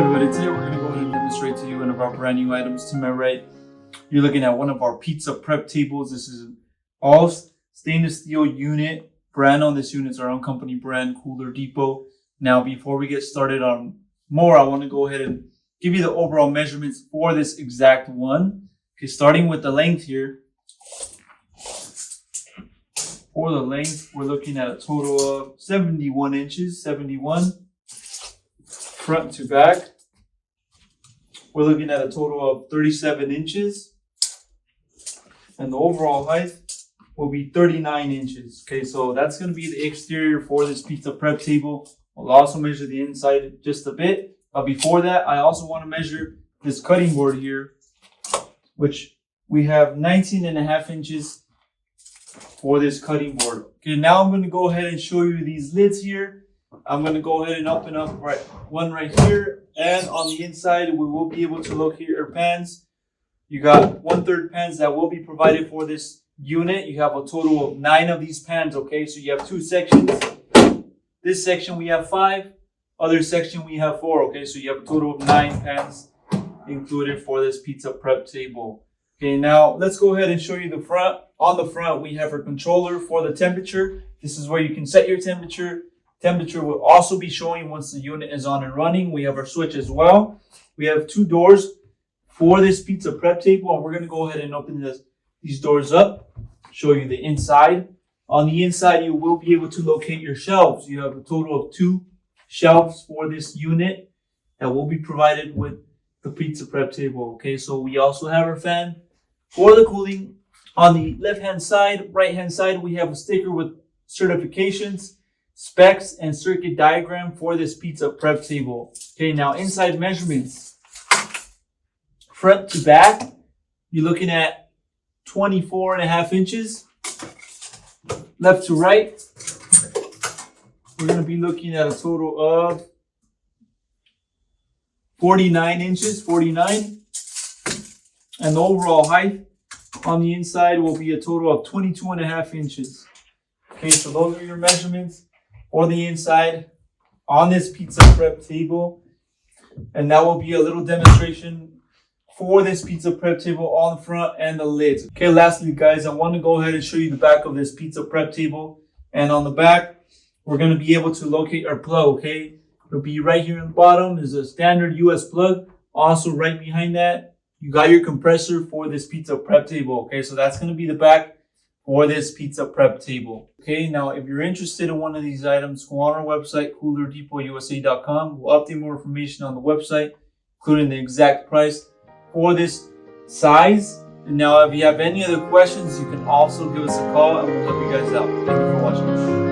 everybody, today we're going to go ahead and demonstrate to you one of our brand new items. To my right, you're looking at one of our pizza prep tables. This is an all stainless steel unit. Brand on this unit is our own company brand, Cooler Depot. Now, before we get started on more, I want to go ahead and give you the overall measurements for this exact one. Okay, starting with the length here. For the length, we're looking at a total of 71 inches, 71. Front to back, we're looking at a total of 37 inches. And the overall height will be 39 inches. Okay, so that's going to be the exterior for this pizza prep table. We'll also measure the inside just a bit. But before that, I also want to measure this cutting board here, which we have 19.5 inches for this cutting board. Okay, now I'm going to go ahead and show you these lids here. I'm going to go ahead and open up one right here. And on the inside, we will be able to locate your pans. You got 1/3 pans that will be provided for this unit. You have a total of 9 of these pans, okay? So you have 2 sections. This section we have 5. Other section we have 4, okay? So you have a total of 9 pans included for this pizza prep table. Okay, now let's go ahead and show you the front. On the front, we have our controller for the temperature. This is where you can set your temperature. Temperature will also be showing once the unit is on and running. We have our switch as well. We have 2 doors for this pizza prep table, and we're going to go ahead and open these doors up, show you the inside. On the inside, you will be able to locate your shelves. You have a total of 2 shelves for this unit that will be provided with the pizza prep table. Okay, so we also have our fan for the cooling. On the left-hand side, right-hand side, we have a sticker with certifications, specs, and circuit diagram for this pizza prep table. Okay, now inside measurements. Front to back, you're looking at 24.5 inches. Left to right, we're going to be looking at a total of 49 inches, 49. And the overall height on the inside will be a total of 22.5 inches. Okay, so those are your measurements for the inside on this pizza prep table. And that will be a little demonstration for this pizza prep table on the front and the lids. Okay, lastly, guys, I want to go ahead and show you the back of this pizza prep table. And on the back, we're going to be able to locate our plug, okay? It'll be right here in the bottom is a standard US plug. Also, right behind that, you got your compressor for this pizza prep table, okay? So that's going to be the back for this pizza prep table. Okay, now if you're interested in one of these items, go on our website, coolerdepot.usa.com. We'll update more information on the website, including the exact price for this size. And now if you have any other questions, you can also give us a call and we'll help you guys out. Thank you for watching.